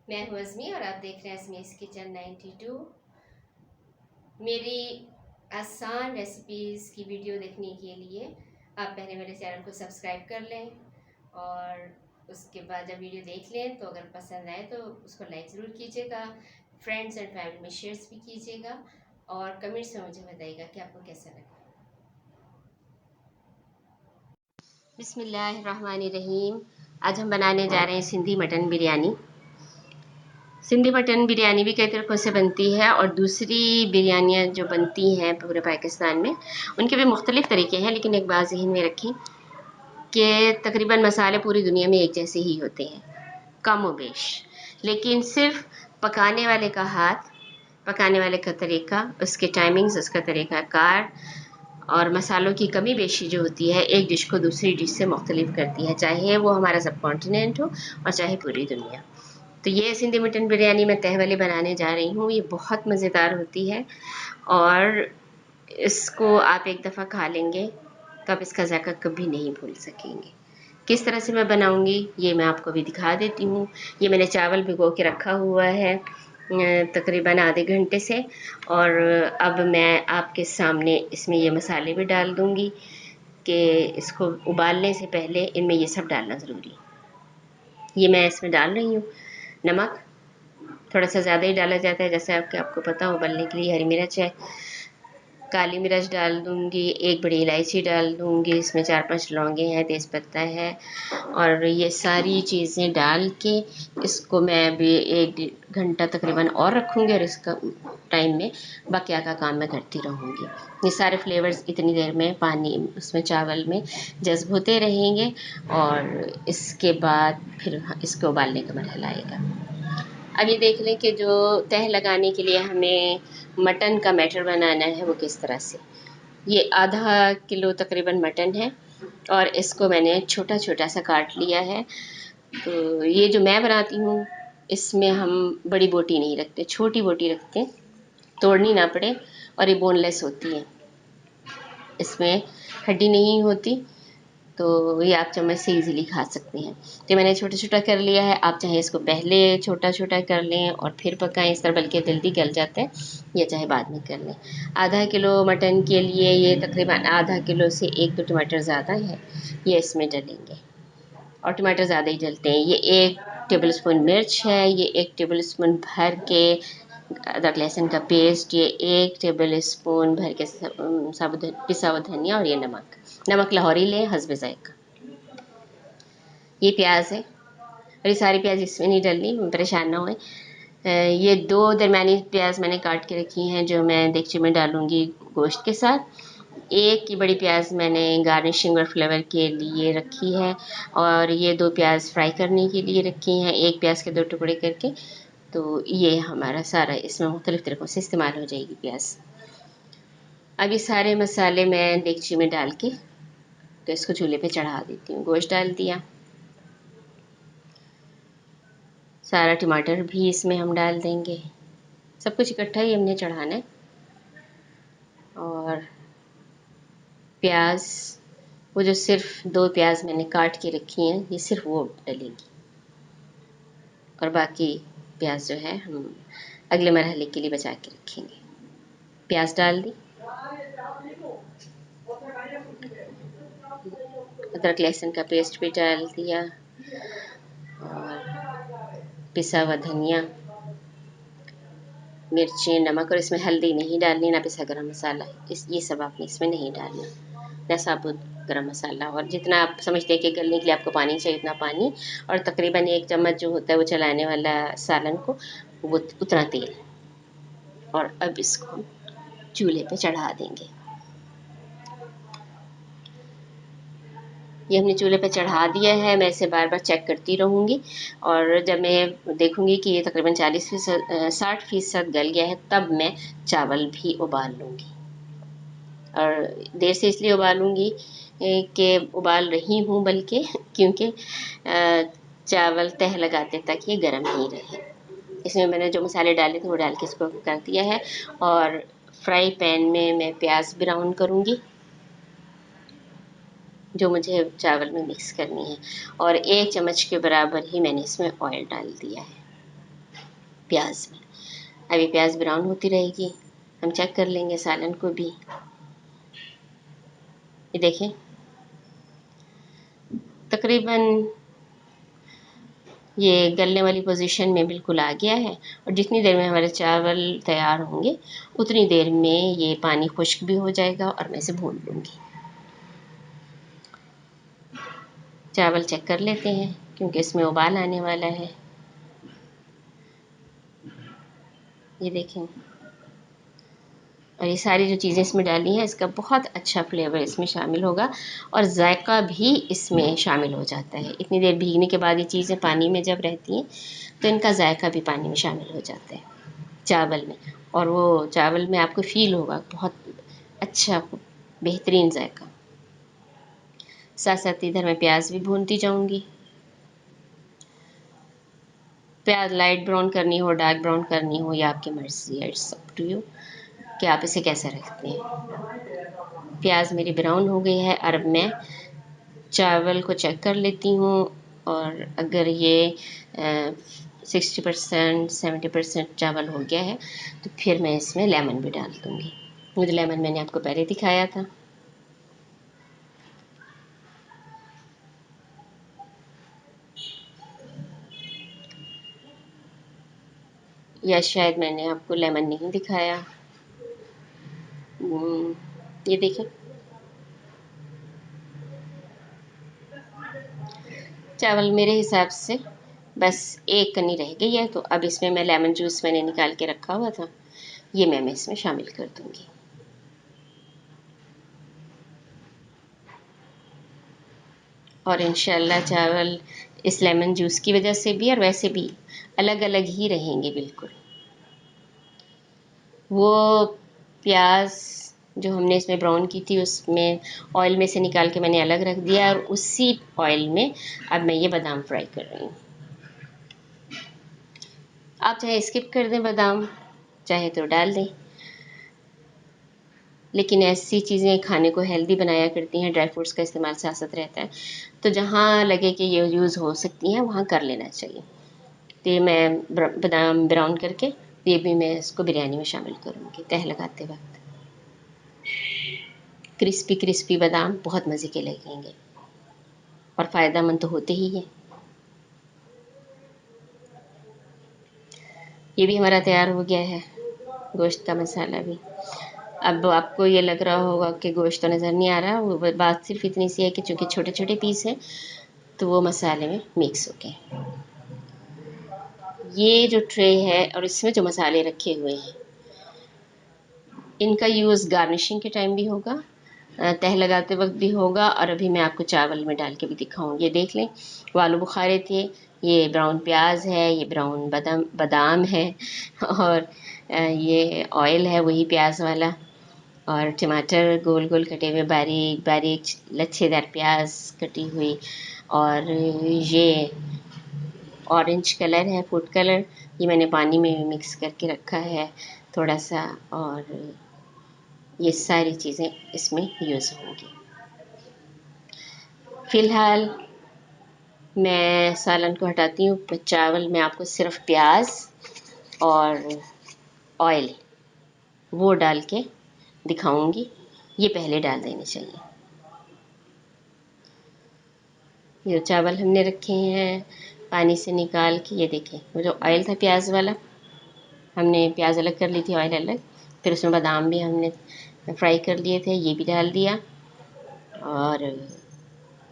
मैं हूँ अज़मी और आप देख रहे हैं अज़मीज़ किचन 92। मेरी आसान रेसिपीज़ की वीडियो देखने के लिए आप पहले मेरे चैनल को सब्सक्राइब कर लें और उसके बाद जब वीडियो देख लें तो अगर पसंद आए तो उसको लाइक ज़रूर कीजिएगा, फ्रेंड्स एंड फैमिली में शेयर्स भी कीजिएगा और कमेंट्स में मुझे बताइएगा कि आपको कैसा लगा। बिस्मिल्लाहिर्रहमानिर्रहीम। आज हम बनाने जा रहे हैं सिंधी मटन बिरयानी। सिंधी मटन बिरयानी भी कई तरीक़ों से बनती है और दूसरी बिरयानियाँ जो बनती हैं पूरे पाकिस्तान में उनके भी मुख्तलिफ़ तरीके हैं, लेकिन एक बात ज़हन में रखें कि तकरीबन मसाले पूरी दुनिया में एक जैसे ही होते हैं, कम व बेश, लेकिन सिर्फ पकाने वाले का हाथ, पकाने वाले का तरीका, उसके टाइमिंग्स, उसका तरीक़ाकार और मसालों की कमी बेशी जो होती है एक डिश को दूसरी डिश से मुख्तलिफ करती है, चाहे वो हमारा सब कॉन्टिनेंट हो और चाहे पूरी दुनिया। तो ये सिंधी मटन बिरयानी मैं तह वाली बनाने जा रही हूँ। ये बहुत मज़ेदार होती है और इसको आप एक दफ़ा खा लेंगे तो आप इसका ज़ायक़ा कभी नहीं भूल सकेंगे। किस तरह से मैं बनाऊँगी ये मैं आपको भी दिखा देती हूँ। ये मैंने चावल भिगो के रखा हुआ है तकरीबन आधे घंटे से, और अब मैं आपके सामने इसमें ये मसाले भी डाल दूँगी कि इसको उबालने से पहले इनमें ये सब डालना ज़रूरी है। ये मैं इसमें डाल रही हूँ नमक, थोड़ा सा ज़्यादा ही डाला जाता है जैसे आपको पता हो, उबलने के लिए हरी मिर्च है, काली मिर्च डाल दूँगी, एक बड़ी इलायची डाल दूँगी, इसमें 4-5 लौंगे हैं, तेज़पत्ता है, और ये सारी चीज़ें डाल के इसको मैं अभी 1 घंटा तकरीबन और रखूँगी और इसका टाइम में बाकिया का काम मैं करती रहूँगी। ये सारे फ्लेवर्स इतनी देर में पानी उसमें चावल में जज़्ब होते रहेंगे और इसके बाद फिर इसको उबालने का मरहला आएगा। अब ये देख लें कि जो तह लगाने के लिए हमें मटन का बैटर बनाना है वो किस तरह से। ये आधा किलो तकरीबन मटन है और इसको मैंने छोटा छोटा सा काट लिया है। तो ये जो मैं बनाती हूँ इसमें हम बड़ी बोटी नहीं रखते, छोटी बोटी रखते हैं, तोड़नी ना पड़े, और ये बोनलेस होती है, इसमें हड्डी नहीं होती, तो ये आप चम्मच से इजीली खा सकते हैं। तो मैंने छोटा छोटा कर लिया है, आप चाहे इसको पहले छोटा छोटा कर लें और फिर पकाएं, इस तरह बल्कि जल्दी गल जाता है, या चाहे बाद में कर लें। आधा किलो मटन के लिए ये तकरीबन आधा किलो से 1-2 टमाटर ज़्यादा है, ये इसमें डलेंगे और टमाटर ज़्यादा ही डलते हैं। ये 1 टेबल स्पून मिर्च है, ये 1 टेबल स्पून भर के अदरक लहसुन का पेस्ट, ये 1 टेबल स्पून भर के साबुत पिसा हुआ धनिया, और ये नमक लाहौरी लें हस्ब ज़ायक़ा। ये प्याज है और ये सारी प्याज इसमें नहीं डलनी, परेशान ना होए। ये 2 दरमियानी प्याज मैंने काट के रखी हैं जो मैं देगची में डालूँगी गोश्त के साथ। 1 की बड़ी प्याज मैंने गार्निशिंग और फ्लेवर के लिए रखी है और ये 2 प्याज फ्राई करने के लिए रखी हैं, 1 प्याज के 2 टुकड़े करके। तो ये हमारा सारा इसमें मुख्तलिफ़ तरीक़ों से इस्तेमाल हो जाएगी प्याज। अब ये सारे मसाले मैं देगची में डाल के तो इसको चूल्हे पे चढ़ा देती हूँ। गोश्त डाल दिया, सारा टमाटर भी इसमें हम डाल देंगे, सब कुछ इकट्ठा ही हमने चढ़ाना है। और प्याज, वो जो सिर्फ 2 प्याज मैंने काट के रखी हैं ये सिर्फ वो डलेगी, और बाकी प्याज जो है हम अगले मरहले के लिए बचा के रखेंगे। प्याज डाल दी, अदरक लहसुन का पेस्ट भी डाल दिया और पिसा हुआ धनिया, मिर्ची, नमक, और इसमें हल्दी नहीं डालनी, ना पिसा गरम मसाला, ये सब आपने इसमें नहीं डालना, ना साबुत गरम मसाला, और जितना आप समझते हैं कि गलने के लिए आपको पानी चाहिए उतना पानी, और तकरीबन 1 चम्मच जो होता है वो चलाने वाला सालन को, वो उतना तेल। और अब इसको चूल्हे पे चढ़ा देंगे। ये हमने चूल्हे पे चढ़ा दिया है, मैं इसे बार बार चेक करती रहूँगी, और जब मैं देखूँगी कि ये तकरीबन 60% गल गया है तब मैं चावल भी उबाल लूँगी। और देर से इसलिए उबालूँगी कि उबाल रही हूँ बल्कि क्योंकि चावल तह लगाते तक ये गर्म नहीं रहे। इसमें मैंने जो मसाले डाले थे वो डाल के इसको कर दिया है, और फ्राई पैन में मैं प्याज ब्राउन करूँगी जो मुझे चावल में मिक्स करनी है, और 1 चम्मच के बराबर ही मैंने इसमें ऑयल डाल दिया है। प्याज में। अभी प्याज ब्राउन होती रहेगी, हम चेक कर लेंगे सालन को भी। ये देखें तकरीबन ये गलने वाली पोजीशन में बिल्कुल आ गया है। और जितनी देर में हमारे चावल तैयार होंगे उतनी देर में ये पानी खुश्क भी हो जाएगा और मैं इसे भून लूँगी। चावल चेक कर लेते हैं क्योंकि इसमें उबाल आने वाला है। ये देखें, और ये सारी जो चीज़ें इसमें डाली हैं इसका बहुत अच्छा फ्लेवर इसमें शामिल होगा और जायका भी इसमें शामिल हो जाता है। इतनी देर भीगने के बाद ये चीज़ें पानी में जब रहती हैं तो इनका जायका भी पानी में शामिल हो जाता है चावल में, और वो चावल में आपको फील होगा बहुत अच्छा बेहतरीन जायका। साथ साथ इधर मैं प्याज भी भूनती जाऊंगी। प्याज लाइट ब्राउन करनी हो, डार्क ब्राउन करनी हो, या आपकी मर्जी है, इट्स अप टू यू कि आप इसे कैसे रखते हैं। प्याज मेरी ब्राउन हो गई है और अब मैं चावल को चेक कर लेती हूँ, और अगर ये 60% 70% चावल हो गया है तो फिर मैं इसमें लेमन भी डाल दूँगी। मुझे लेमन मैंने आपको पहले दिखाया था। या शायद मैंने आपको लेमन नहीं दिखाया। ये देखें, चावल मेरे हिसाब से बस एक कनी रह गई है, तो अब इसमें मैं लेमन जूस मैंने निकाल के रखा हुआ था, ये मैं इसमें शामिल कर दूंगी। और इंशाल्लाह चावल इस लेमन जूस की वजह से भी और वैसे भी अलग अलग ही रहेंगे बिल्कुल। वो प्याज जो हमने इसमें ब्राउन की थी उसमें ऑयल में से निकाल के मैंने अलग रख दिया, और उसी ऑयल में अब मैं ये बादाम फ्राई कर रही हूँ। आप चाहे स्किप कर दें बादाम, चाहे तो डाल दें, लेकिन ऐसी चीज़ें खाने को हेल्दी बनाया करती हैं, ड्राई फ्रूट्स का इस्तेमाल साथ साथ रहता है, तो जहाँ लगे कि ये यूज़ हो सकती हैं वहाँ कर लेना चाहिए। तो ये मैं बादाम ब्राउन करके ये भी मैं इसको बिरयानी में शामिल करूँगी तह लगाते वक्त। क्रिस्पी क्रिस्पी बादाम बहुत मज़े के लगेंगे और फ़ायदेमंद तो होते ही हैं। ये भी हमारा तैयार हो गया है, गोश्त का मसाला भी। अब आपको ये लग रहा होगा कि गोश्त तो नज़र नहीं आ रहा, वो बात सिर्फ इतनी सी है कि चूँकि छोटे छोटे पीस हैं तो वो मसाले में मिक्स हो गए। ये जो ट्रे है और इसमें जो मसाले रखे हुए हैं इनका यूज़ गार्निशिंग के टाइम भी होगा, तह लगाते वक्त भी होगा, और अभी मैं आपको चावल में डाल के भी दिखाऊंगी। ये देख लें, वो आलू बुखारे थे, ये ब्राउन प्याज है, ये ब्राउन बादाम बादाम है, और ये ऑयल है वही प्याज वाला, और टमाटर गोल गोल कटे हुए, बारीक बारीक लच्छेदार प्याज कटी हुई, और ये ऑरेंज कलर है फूड कलर, ये मैंने पानी में मिक्स करके रखा है थोड़ा सा, और ये सारी चीज़ें इसमें यूज़ होंगी। फ़िलहाल मैं सालन को हटाती हूँ, चावल में आपको सिर्फ प्याज और ऑयल वो डाल के दिखाऊंगी, ये पहले डाल देने चाहिए। ये चावल हमने रखे हैं पानी से निकाल के, ये देखें वो जो ऑयल था प्याज वाला, हमने प्याज अलग कर ली थी, ऑयल अलग, फिर उसमें बादाम भी हमने फ्राई कर लिए थे, ये भी डाल दिया, और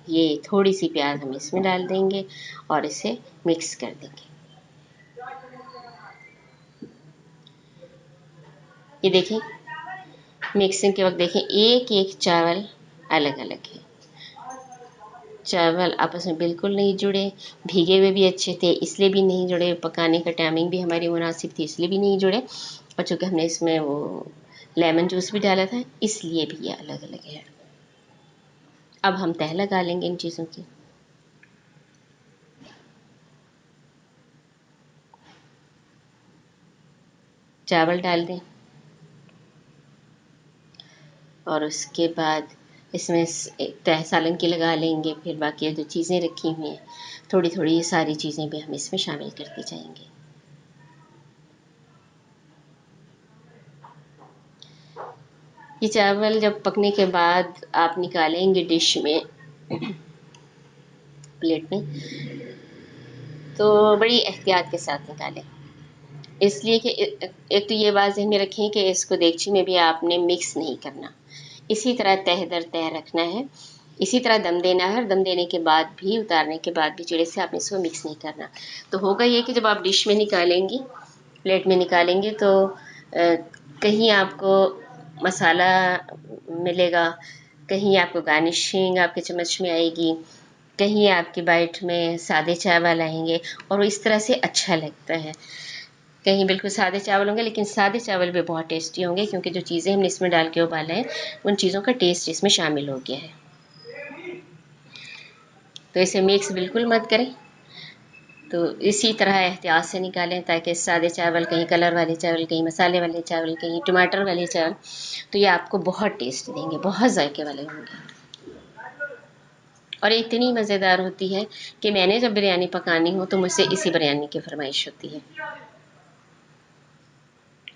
ये थोड़ी सी प्याज हम इसमें डाल देंगे और इसे मिक्स कर देंगे। ये देखें, मिक्सिंग के वक्त देखें एक एक चावल अलग अलग है, चावल आपस में बिल्कुल नहीं जुड़े, भीगे हुए भी अच्छे थे इसलिए भी नहीं जुड़े, पकाने का टाइमिंग भी हमारी मुनासिब थी इसलिए भी नहीं जुड़े, और चूँकि हमने इसमें वो लेमन जूस भी डाला था इसलिए भी ये अलग अलग है। अब हम तह लगा लेंगे इन चीज़ों की। चावल डाल दें और उसके बाद इसमें तह सालन की लगा लेंगे, फिर बाकी जो चीज़ें रखी हुई हैं थोड़ी थोड़ी ये सारी चीज़ें भी हम इसमें शामिल करते जाएंगे। ये चावल जब पकने के बाद आप निकालेंगे डिश में, प्लेट में, तो बड़ी एहतियात के साथ निकालें। इसलिए कि एक तो ये बात ज़हन में रखें कि इसको देगची में भी आपने मिक्स नहीं करना, इसी तरह तह दर तह रखना है, इसी तरह दम देना है। दम देने के बाद भी, उतारने के बाद भी चिड़े से आपने इसको मिक्स नहीं करना। तो होगा ये कि जब आप डिश में निकालेंगी, प्लेट में निकालेंगे, तो कहीं आपको मसाला मिलेगा, कहीं आपको गार्निशिंग आपके चम्मच में आएगी, कहीं आपकी बाइट में सादे चावल आएंगे, और इस तरह से अच्छा लगता है। कहीं बिल्कुल सादे चावल होंगे, लेकिन सादे चावल भी बहुत टेस्टी होंगे, क्योंकि जो चीज़ें हमने इसमें डाल के उबाला है उन चीज़ों का टेस्ट इसमें शामिल हो गया है। तो इसे मिक्स बिल्कुल मत करें। तो इसी तरह एहतियात से निकालें, ताकि सादे चावल, कहीं कलर वाले चावल, कहीं मसाले वाले चावल, कहीं टमाटर वाले चावल, तो ये आपको बहुत टेस्ट देंगे, बहुत जायके वाले होंगे। और इतनी मज़ेदार होती है कि मैंने जब बिरयानी पकानी हो तो मुझसे इसी बिरयानी की फरमाइश होती है।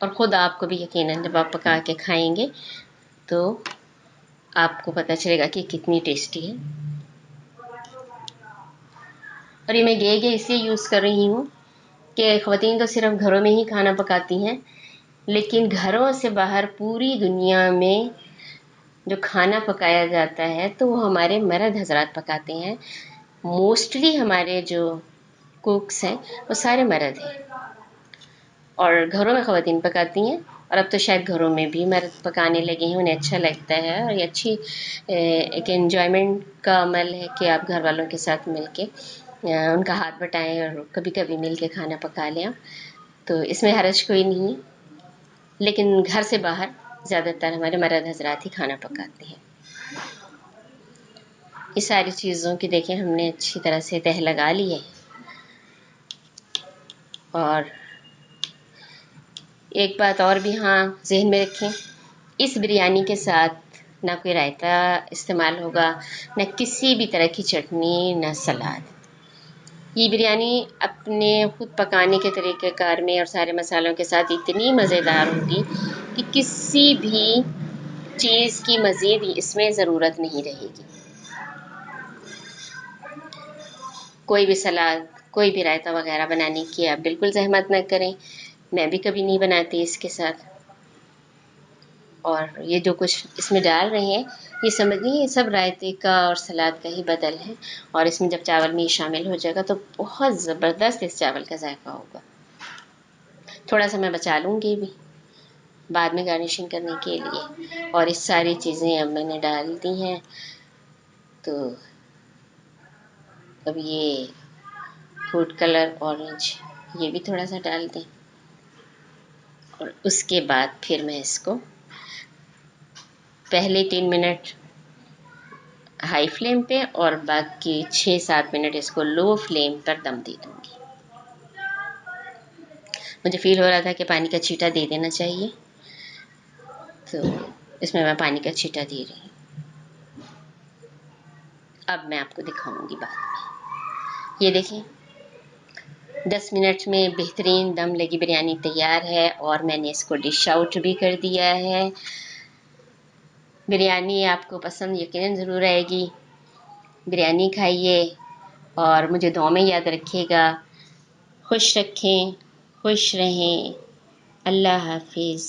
और ख़ुद आपको भी यकीनन जब आप पका के खाएंगे तो आपको पता चलेगा कि कितनी टेस्टी है। और ये मैं गे इसलिए यूज़ कर रही हूँ कि ख़वातीन तो सिर्फ घरों में ही खाना पकाती हैं, लेकिन घरों से बाहर पूरी दुनिया में जो खाना पकाया जाता है तो वो हमारे मर्द हजरात पकाते हैं। मोस्टली हमारे जो कुक्स हैं वो सारे मर्द हैं, और घरों में ख़वातीन पकाती हैं। और अब तो शायद घरों में भी मर्द पकाने लगे हैं, उन्हें अच्छा लगता है। और ये अच्छी एक एन्जॉयमेंट का अमल है कि आप घर वालों के साथ मिल के उनका हाथ बटाएं और कभी कभी मिल के खाना पका लें। तो इसमें हर्ज कोई नहीं है, लेकिन घर से बाहर ज़्यादातर हमारे मर्द हजरात ही खाना पकाते हैं। ये सारी चीज़ों की देखें हमने अच्छी तरह से तह लगा ली है। और एक बात और भी हाँ जहन में रखें, इस बिरयानी के साथ ना कोई रायता इस्तेमाल होगा, न किसी भी तरह की चटनी, न सलाद। ये बिरयानी अपने खुद पकाने के तरीक़ेकार में और सारे मसालों के साथ इतनी मज़ेदार होगी कि किसी भी चीज़ की मज़ीद इसमें ज़रूरत नहीं रहेगी। कोई भी सलाद, कोई भी रायता वगैरह बनाने की आप बिल्कुल ज़हमत न करें, मैं भी कभी नहीं बनाती इसके साथ। और ये जो कुछ इसमें डाल रहे हैं, ये समझिए ये सब रायते का और सलाद का ही बदल है। और इसमें जब चावल में ये शामिल हो जाएगा तो बहुत ज़बरदस्त इस चावल का जायका होगा। थोड़ा सा मैं बचा लूँगी भी बाद में गार्निशिंग करने के लिए। और इस सारी चीज़ें अब मैंने डाल दी हैं, तो अब ये फूड कलर ऑरेंज ये भी थोड़ा सा डाल दें। और उसके बाद फिर मैं इसको पहले 3 मिनट हाई फ्लेम पे और बाकी 6-7 मिनट इसको लो फ्लेम पर दम दे दूँगी। मुझे फ़ील हो रहा था कि पानी का छींटा दे देना चाहिए, तो इसमें मैं पानी का छींटा दे रही हूँ। अब मैं आपको दिखाऊंगी बाद में। ये देखें 10 मिनट में बेहतरीन दम लगी बिरयानी तैयार है, और मैंने इसको डिश आउट भी कर दिया है। बिरयानी आपको पसंद यकीनन ज़रूर आएगी। बिरयानी खाइए और मुझे दुआ में याद रखिएगा। खुश रखें, खुश रहें। अल्लाह हाफिज़।